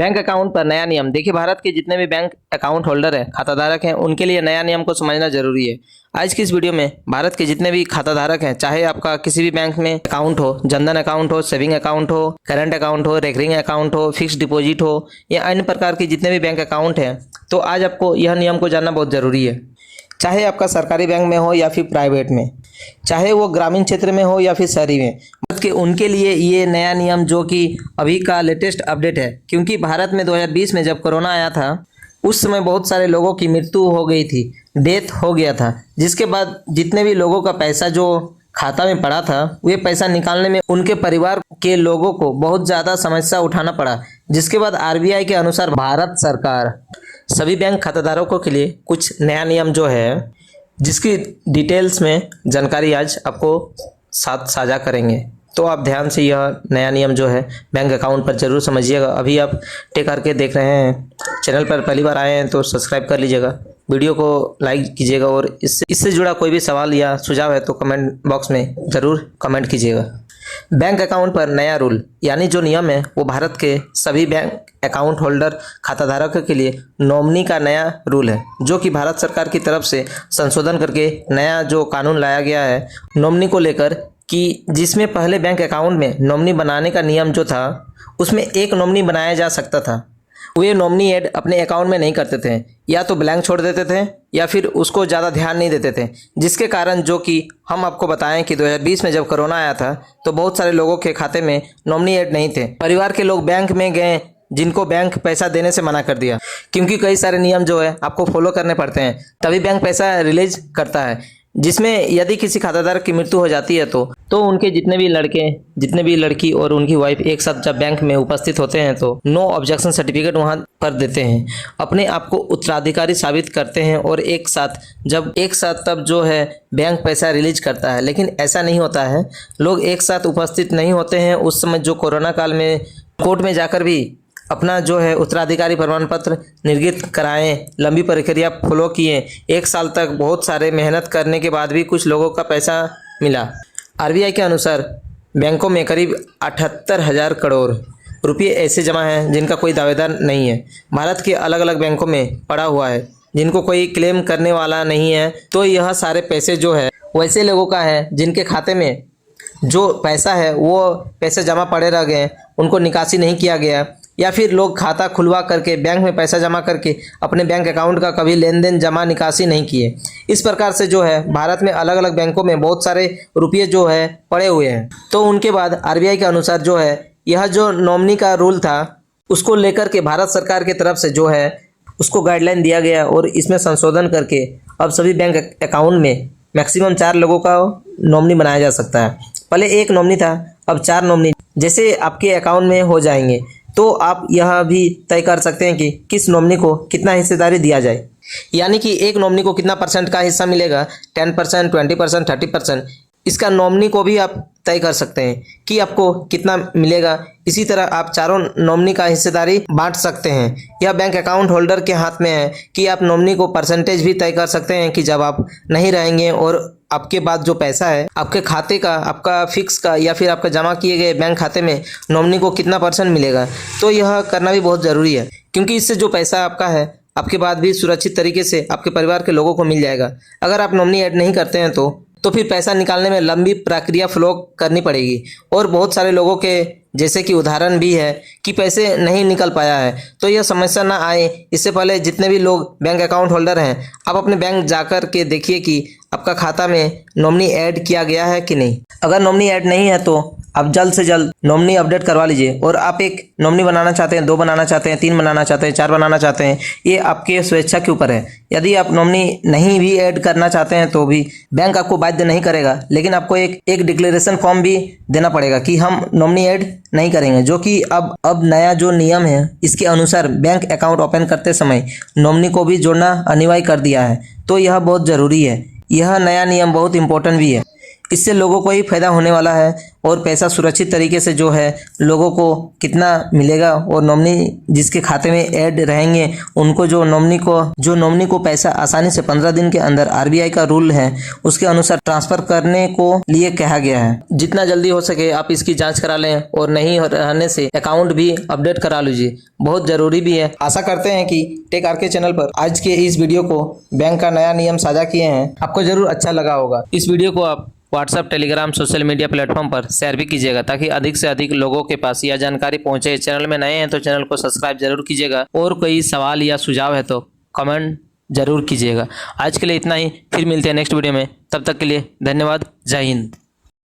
Bank account पर नया नियम। देखिए, भारत के जितने भी बैंक अकाउंट होल्डर हैं, खाताधारक हैं, उनके लिए नया नियम को समझना जरूरी है। आज की इस वीडियो में भारत के जितने भी खाताधारक हैं, चाहे आपका किसी भी बैंक में अकाउंट हो, जनधन अकाउंट हो, सेविंग अकाउंट हो, करंट अकाउंट हो, रेकरिंग अकाउंट हो, फिक्स डिपॉजिट हो या अन्य प्रकार के जितने भी बैंक अकाउंट हैं, तो आज आपको यह नियम को जानना बहुत जरूरी है। चाहे आपका सरकारी बैंक में हो या फिर प्राइवेट में, चाहे वो ग्रामीण क्षेत्र में हो या फिर शहरी में, भारत के उनके लिए ये नया नियम जो कि अभी का लेटेस्ट अपडेट है। क्योंकि भारत में 2020 में जब कोरोना आया था, उस समय बहुत सारे लोगों की मृत्यु हो गई थी, डेथ हो गया था, जिसके बाद जितने भी लोगों का पैसा जो खाता में पड़ा था, वे पैसा निकालने में उनके परिवार के लोगों को बहुत ज़्यादा समस्या उठाना पड़ा। जिसके बाद आरबीआई के अनुसार भारत सरकार सभी बैंक खाताधारकों के लिए कुछ नया नियम जो है, जिसकी डिटेल्स में जानकारी आज आपको साथ साझा करेंगे। तो आप ध्यान से यह नया नियम जो है बैंक अकाउंट पर जरूर समझिएगा। अभी आप टेक करके देख रहे हैं, चैनल पर पहली बार आए हैं तो सब्सक्राइब कर लीजिएगा, वीडियो को लाइक कीजिएगा और इससे जुड़ा कोई भी सवाल या सुझाव है तो कमेंट बॉक्स में ज़रूर कमेंट कीजिएगा। बैंक अकाउंट पर नया रूल यानी जो नियम है वो भारत के सभी बैंक अकाउंट होल्डर खाताधारकों के लिए नॉमिनी का नया रूल है, जो कि भारत सरकार की तरफ से संशोधन करके नया जो कानून लाया गया है नॉमिनी को लेकर, कि जिसमें पहले बैंक अकाउंट में नॉमिनी बनाने का नियम जो था, उसमें एक नॉमिनी बनाया जा सकता था। वे नॉमिनी ऐड अपने अकाउंट में नहीं करते थे, या तो ब्लैंक छोड़ देते थे या फिर उसको ज़्यादा ध्यान नहीं देते थे, जिसके कारण जो कि हम आपको बताएं कि 2020 में जब कोरोना आया था तो बहुत सारे लोगों के खाते में नॉमिनी ऐड नहीं थे। परिवार के लोग बैंक में गए, जिनको बैंक पैसा देने से मना कर दिया, क्योंकि कई सारे नियम जो है आपको फॉलो करने पड़ते हैं, तभी बैंक पैसा रिलीज करता है। जिसमें यदि किसी खाताधार की मृत्यु हो जाती है तो उनके जितने भी लड़के, जितने भी लड़की और उनकी वाइफ एक साथ जब बैंक में उपस्थित होते हैं तो नो ऑब्जेक्शन सर्टिफिकेट वहां पर देते हैं, अपने आप को उत्तराधिकारी साबित करते हैं और एक साथ तब जो है बैंक पैसा रिलीज करता है। लेकिन ऐसा नहीं होता है, लोग एक साथ उपस्थित नहीं होते हैं। उस समय जो कोरोना काल में कोर्ट में जाकर भी अपना जो है उत्तराधिकारी प्रमाण पत्र निर्गत कराएं, लंबी प्रक्रिया फॉलो किए, एक साल तक बहुत सारे मेहनत करने के बाद भी कुछ लोगों का पैसा मिला। आरबीआई के अनुसार बैंकों में करीब 78,000 करोड़ रुपये ऐसे जमा हैं जिनका कोई दावेदार नहीं है। भारत के अलग अलग बैंकों में पड़ा हुआ है, जिनको कोई क्लेम करने वाला नहीं है। तो यह सारे पैसे जो है वैसे लोगों का है जिनके खाते में जो पैसा है वो पैसे जमा पड़े रह गए, उनको निकासी नहीं किया गया, या फिर लोग खाता खुलवा करके बैंक में पैसा जमा करके अपने बैंक अकाउंट का कभी लेन देन जमा निकासी नहीं किए। इस प्रकार से जो है भारत में अलग अलग बैंकों में बहुत सारे रुपये जो है पड़े हुए हैं। तो उनके बाद आरबीआई के अनुसार जो है यह जो नॉमिनी का रूल था, उसको लेकर के भारत सरकार की तरफ से जो है उसको गाइडलाइन दिया गया और इसमें संशोधन करके अब सभी बैंक अकाउंट में मैक्सिमम 4 लोगों का नॉमिनी बनाया जा सकता है। पहले एक नॉमिनी था, अब 4 नॉमिनी जैसे आपके अकाउंट में हो जाएंगे तो आप यह भी तय कर सकते हैं कि किस नॉमिनी को कितना हिस्सेदारी दिया जाए। यानी कि एक नॉमिनी को कितना परसेंट का हिस्सा मिलेगा, 10%, 20%, 30%। इसका नॉमिनी को भी आप तय कर सकते हैं कि आपको कितना मिलेगा। इसी तरह आप चारों नॉमिनी का हिस्सेदारी बांट सकते हैं। यह बैंक अकाउंट होल्डर के हाथ में है कि आप नॉमिनी को परसेंटेज भी तय कर सकते हैं कि जब आप नहीं रहेंगे और आपके बाद जो पैसा है आपके खाते का, आपका फिक्स का या फिर आपका जमा किए गए बैंक खाते में नॉमिनी को कितना परसेंट मिलेगा। तो यह करना भी बहुत ज़रूरी है, क्योंकि इससे जो पैसा आपका है आपके बाद भी सुरक्षित तरीके से आपके परिवार के लोगों को मिल जाएगा। अगर आप नॉमिनी ऐड नहीं करते हैं तो फिर पैसा निकालने में लंबी प्रक्रिया फ्लो करनी पड़ेगी। और बहुत सारे लोगों के जैसे कि उदाहरण भी है कि पैसे नहीं निकल पाया है। तो यह समस्या ना आए, इससे पहले जितने भी लोग बैंक अकाउंट होल्डर हैं, आप अपने बैंक जाकर के देखिए कि आपका खाता में नॉमिनी ऐड किया गया है कि नहीं। अगर नॉमिनी ऐड नहीं है तो आप जल्द से जल्द नॉमिनी अपडेट करवा लीजिए। और आप एक नॉमिनी बनाना चाहते हैं, 2 बनाना चाहते हैं, 3 बनाना चाहते हैं, 4 बनाना चाहते हैं, ये आपके स्वेच्छा के ऊपर है। यदि आप नॉमिनी नहीं भी ऐड करना चाहते हैं तो भी बैंक आपको बाध्य नहीं करेगा, लेकिन आपको एक डिक्लेरेशन फॉर्म भी देना पड़ेगा कि हम नॉमिनी ऐड नहीं करेंगे। जो कि अब नया जो नियम है इसके अनुसार बैंक अकाउंट ओपन करते समय नॉमिनी को भी जोड़ना अनिवार्य कर दिया है। तो यह बहुत ज़रूरी है, यह नया नियम बहुत इंपॉर्टेंट भी है। इससे लोगों को ही फायदा होने वाला है और पैसा सुरक्षित तरीके से जो है लोगों को कितना मिलेगा और नॉमिनी जिसके खाते में ऐड रहेंगे उनको जो नॉमिनी को पैसा आसानी से 15 दिन के अंदर आरबीआई का रूल है उसके अनुसार ट्रांसफर करने को लिए कहा गया है। जितना जल्दी हो सके आप इसकी जांच करा लें और नहीं रहने से अकाउंट भी अपडेट करा लीजिए, बहुत जरूरी भी है। आशा करते हैं कि टेक आरके चैनल पर आज के इस वीडियो को बैंक का नया नियम साझा किए हैं, आपको जरूर अच्छा लगा होगा। इस वीडियो को आप WhatsApp, Telegram, social media platform पर शेयर भी कीजिएगा ताकि अधिक से अधिक लोगों के पास यह जानकारी पहुंचे। चैनल में नए हैं तो चैनल को सब्सक्राइब जरूर कीजिएगा और कोई सवाल या सुझाव है तो कमेंट जरूर कीजिएगा। आज के लिए इतना ही, फिर मिलते हैं नेक्स्ट वीडियो में, तब तक के लिए धन्यवाद। जय हिंद।